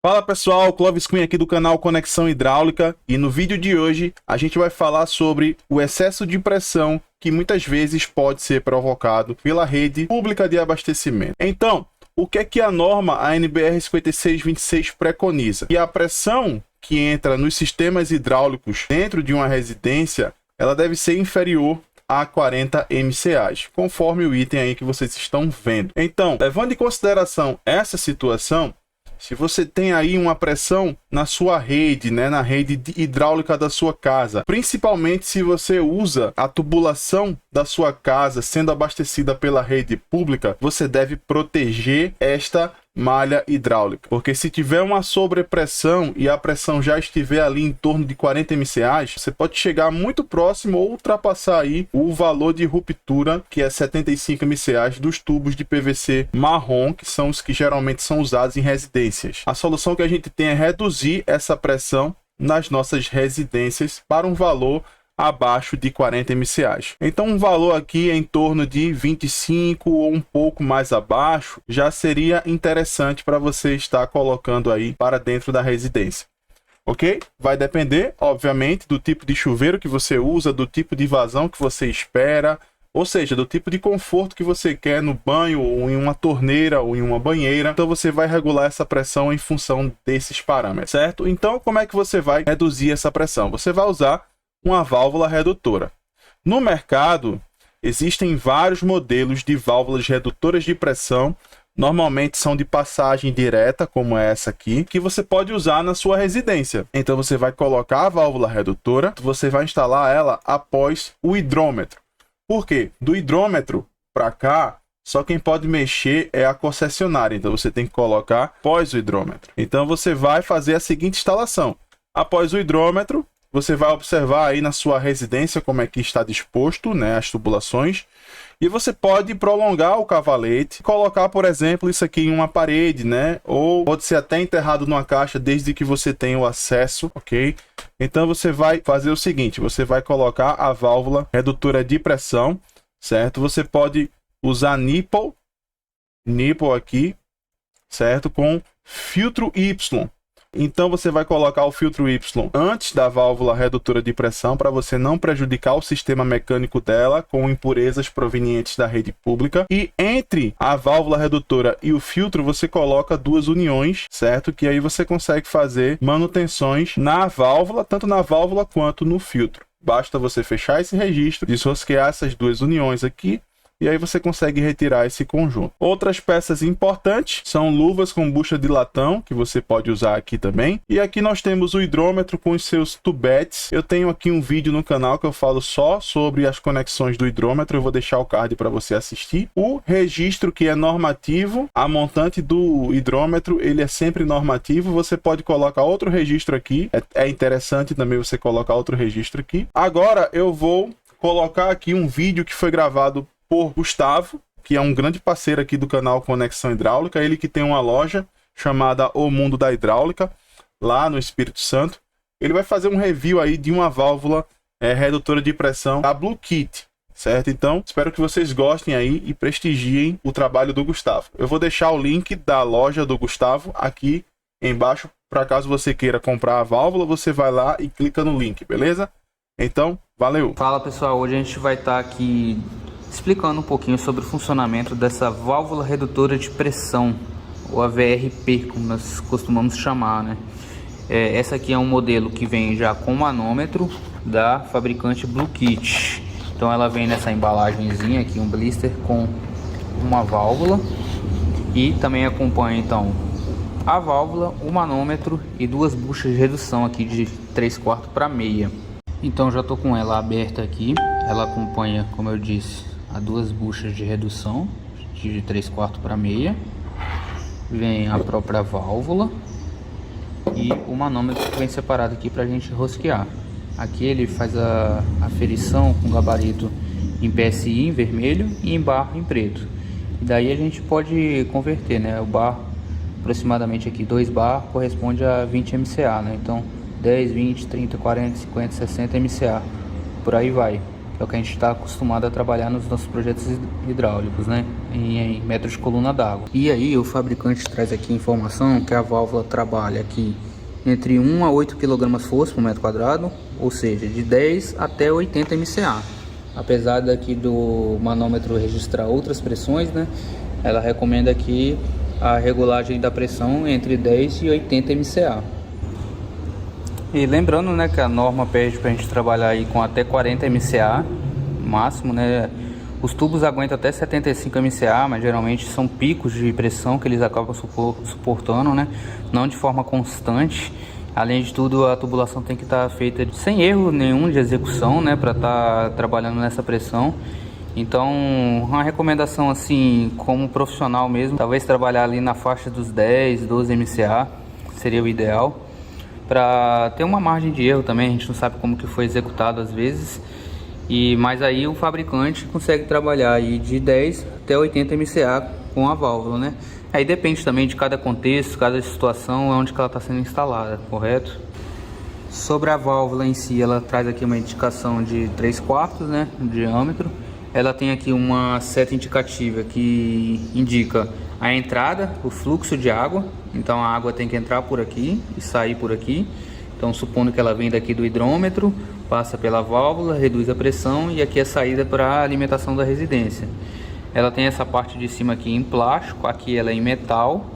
Fala pessoal, Clovis Cunha aqui do canal Conexão Hidráulica e no vídeo de hoje a gente vai falar sobre o excesso de pressão que muitas vezes pode ser provocado pela rede pública de abastecimento. Então, o que é que a norma ANBR 5626 preconiza? Que a pressão que entra nos sistemas hidráulicos dentro de uma residência, ela deve ser inferior a 40 MCA, conforme o item aí que vocês estão vendo. Então, levando em consideração essa situação, se você tem aí uma pressão na sua rede, na rede hidráulica da sua casa, principalmente se você usa a tubulação da sua casa sendo abastecida pela rede pública, você deve proteger esta malha hidráulica. Porque se tiver uma sobrepressão e a pressão já estiver ali em torno de 40 MCA, você pode chegar muito próximo ou ultrapassar aí o valor de ruptura, que é 75 MCA dos tubos de PVC marrom, que são os que geralmente são usados em residências. A solução que a gente tem é reduzir essa pressão nas nossas residências para um valor abaixo de 40 MCA. Então um valor aqui em torno de 25 ou um pouco mais abaixo já seria interessante para você estar colocando aí para dentro da residência. Ok? Vai depender, obviamente, do tipo de chuveiro que você usa, do tipo de vazão que você espera, ou seja, do tipo de conforto que você quer no banho, ou em uma torneira, ou em uma banheira. Então você vai regular essa pressão em função desses parâmetros, certo? Então como é que você vai reduzir essa pressão? Você vai usar uma válvula redutora. No mercado, existem vários modelos de válvulas redutoras de pressão, normalmente são de passagem direta, como essa aqui, que você pode usar na sua residência. Então você vai colocar a válvula redutora, você vai instalar ela após o hidrômetro. Por quê? Do hidrômetro para cá, só quem pode mexer é a concessionária, então você tem que colocar após o hidrômetro. Então você vai fazer a seguinte instalação. Após o hidrômetro, você vai observar aí na sua residência como é que está disposto, as tubulações. E você pode prolongar o cavalete, colocar, por exemplo, isso aqui em uma parede, Ou pode ser até enterrado numa caixa, desde que você tenha o acesso, ok? Então você vai fazer o seguinte, você vai colocar a válvula redutora de pressão, certo? Você pode usar nipple aqui, certo? Com filtro Y. Então você vai colocar o filtro Y antes da válvula redutora de pressão para você não prejudicar o sistema mecânico dela com impurezas provenientes da rede pública. E entre a válvula redutora e o filtro você coloca duas uniões, certo? Que aí você consegue fazer manutenções na válvula, tanto na válvula quanto no filtro. Basta você fechar esse registro, desrosquear essas duas uniões aqui, e aí você consegue retirar esse conjunto. Outras peças importantes são luvas com bucha de latão, que você pode usar aqui também. E aqui nós temos o hidrômetro com os seus tubetes. Eu tenho aqui um vídeo no canal que eu falo só sobre as conexões do hidrômetro. Eu vou deixar o card para você assistir. O registro que é normativo, a montante do hidrômetro, ele é sempre normativo. Você pode colocar outro registro aqui. É interessante também você colocar outro registro aqui. Agora eu vou colocar aqui um vídeo que foi gravado por Gustavo, que é um grande parceiro aqui do canal Conexão Hidráulica, ele que tem uma loja chamada O Mundo da Hidráulica, lá no Espírito Santo. Ele vai fazer um review aí de uma válvula redutora de pressão da Blue Kit, certo? Então, espero que vocês gostem aí e prestigiem o trabalho do Gustavo. Eu vou deixar o link da loja do Gustavo aqui embaixo, para caso você queira comprar a válvula, você vai lá e clica no link, beleza? Então, valeu! Fala pessoal, hoje a gente vai estar aqui explicando um pouquinho sobre o funcionamento dessa válvula redutora de pressão, ou AVRP, como nós costumamos chamar, Essa aqui é um modelo que vem já com manômetro da fabricante Blue Kit. Então ela vem nessa embalagenzinha aqui, um blister com uma válvula, e também acompanha então a válvula, o manômetro e duas buchas de redução aqui de 3/4 para meia. Então já tô com ela aberta aqui. Ela acompanha, como eu disse, a duas buchas de redução de 3/4 para meia. Vem a própria válvula e o manômetro que vem separado aqui para a gente rosquear. Aqui ele faz a aferição com gabarito em PSI em vermelho e em bar em preto. E daí a gente pode converter, o bar, aproximadamente aqui 2 bar corresponde a 20 MCA, Então 10, 20, 30, 40, 50, 60 MCA, por aí vai. é o que a gente está acostumado a trabalhar nos nossos projetos hidráulicos, né, em metros de coluna d'água. E aí o fabricante traz aqui a informação que a válvula trabalha aqui entre 1 a 8 kg força por metro quadrado, ou seja, de 10 até 80 MCA. Apesar daqui do manômetro registrar outras pressões, né, ela recomenda aqui a regulagem da pressão entre 10 e 80 MCA. E lembrando, né, que a norma pede para a gente trabalhar aí com até 40 MCA máximo, né? Os tubos aguentam até 75 MCA, mas geralmente são picos de pressão que eles acabam suportando, né? Não de forma constante. Além de tudo, a tubulação tem que estar feita sem erro nenhum de execução, né, para estar trabalhando nessa pressão. Então, uma recomendação assim, como profissional mesmo, talvez trabalhar ali na faixa dos 10, 12 MCA seria o ideal, para ter uma margem de erro também. A gente não sabe como que foi executado às vezes, mas aí o fabricante consegue trabalhar aí de 10 até 80 MCA com a válvula, né? Aí depende também de cada contexto, cada situação, onde que ela está sendo instalada, correto? Sobre a válvula em si, ela traz aqui uma indicação de 3/4, né, no diâmetro. Ela tem aqui uma seta indicativa que indica a entrada, o fluxo de água. Então a água tem que entrar por aqui e sair por aqui. Então, supondo que ela vem daqui do hidrômetro, passa pela válvula, reduz a pressão, e aqui é a saída para a alimentação da residência. Ela tem essa parte de cima aqui em plástico, aqui ela é em metal.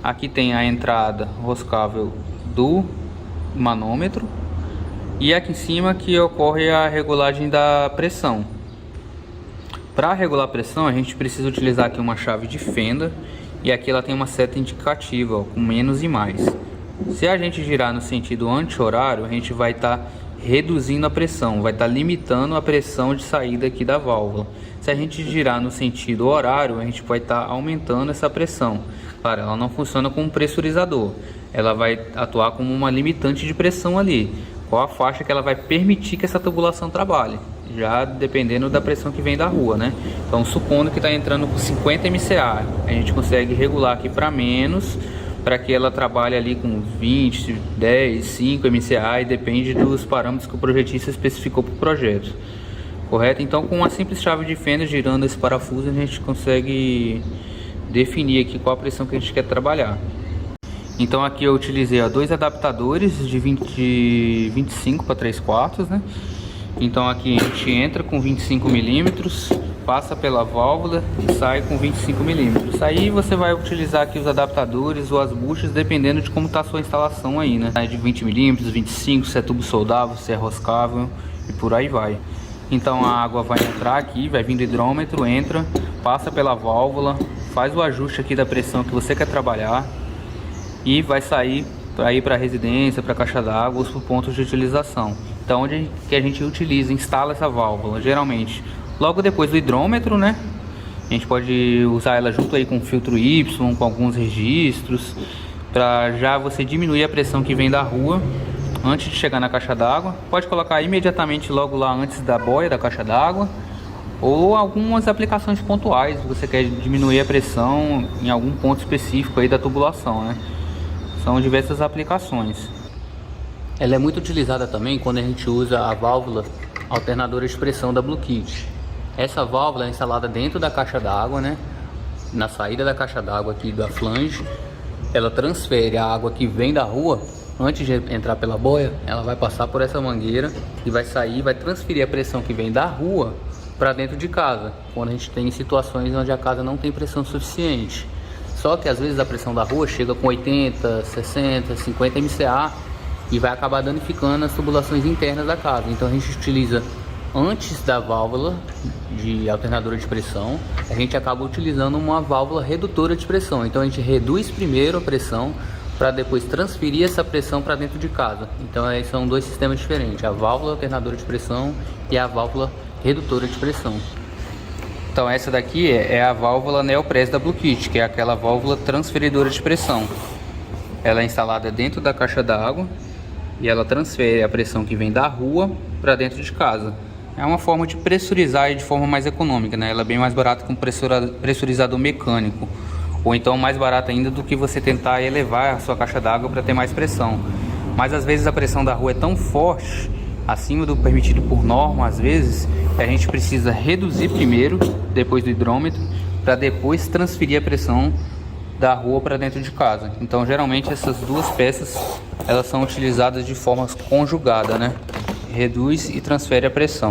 Aqui tem a entrada roscável do manômetro, e aqui em cima que ocorre a regulagem da pressão. Para regular a pressão, a gente precisa utilizar aqui uma chave de fenda, e aqui ela tem uma seta indicativa, ó, com menos e mais. Se a gente girar no sentido anti-horário, a gente vai estar reduzindo a pressão, vai estar limitando a pressão de saída aqui da válvula. Se a gente girar no sentido horário, a gente vai estar aumentando essa pressão. Claro, ela não funciona como pressurizador, ela vai atuar como uma limitante de pressão ali. Qual a faixa que ela vai permitir que essa tubulação trabalhe, já dependendo da pressão que vem da rua, né? Então, supondo que está entrando com 50 MCA, a gente consegue regular aqui para menos, para que ela trabalhe ali com 20, 10, 5 MCA, e depende dos parâmetros que o projetista especificou para o projeto, correto? Então, com uma simples chave de fenda, girando esse parafuso, a gente consegue definir aqui qual a pressão que a gente quer trabalhar. Então aqui eu utilizei dois adaptadores de 25 para 3/4, né? Então aqui a gente entra com 25 milímetros, passa pela válvula e sai com 25 milímetros. Aí você vai utilizar aqui os adaptadores ou as buchas, dependendo de como está a sua instalação aí, né? De 20 milímetros, 25, se é tubo soldável, se é roscável, e por aí vai. Então a água vai entrar aqui, vai vir do hidrômetro, entra, passa pela válvula, faz o ajuste aqui da pressão que você quer trabalhar e vai sair para ir para a residência, para a caixa d'água ou para pontos de utilização. Então, onde que a gente utiliza, instala essa válvula, geralmente logo depois do hidrômetro, né? A gente pode usar ela junto aí com o filtro Y, com alguns registros, para já você diminuir a pressão que vem da rua antes de chegar na caixa d'água. Pode colocar imediatamente logo lá antes da boia da caixa d'água, ou algumas aplicações pontuais, você quer diminuir a pressão em algum ponto específico aí da tubulação, né? São diversas aplicações. Ela é muito utilizada também quando a gente usa a válvula alternadora de pressão da Blue Kit. Essa válvula é instalada dentro da caixa d'água, né? Na saída da caixa d'água aqui da flange, ela transfere a água que vem da rua. Antes de entrar pela boia, ela vai passar por essa mangueira e vai sair, vai transferir a pressão que vem da rua para dentro de casa, quando a gente tem situações onde a casa não tem pressão suficiente. Só que às vezes a pressão da rua chega com 80, 60, 50 MCA e vai acabar danificando as tubulações internas da casa. Então a gente utiliza antes da válvula de alternadora de pressão, a gente acaba utilizando uma válvula redutora de pressão. Então a gente reduz primeiro a pressão para depois transferir essa pressão para dentro de casa. Então aí são dois sistemas diferentes, a válvula alternadora de pressão e a válvula redutora de pressão. Então essa daqui é a válvula Neopress da Blue Kit, que é aquela válvula transferidora de pressão. Ela é instalada dentro da caixa d'água e ela transfere a pressão que vem da rua para dentro de casa. É uma forma de pressurizar de forma mais econômica, né? Ela é bem mais barata que um pressurizador mecânico, ou então mais barata ainda do que você tentar elevar a sua caixa d'água para ter mais pressão. Mas às vezes a pressão da rua é tão forte, acima do permitido por norma às vezes, a gente precisa reduzir primeiro, depois do hidrômetro, para depois transferir a pressão da rua para dentro de casa. Então geralmente essas duas peças elas são utilizadas de forma conjugada, né? Reduz e transfere a pressão.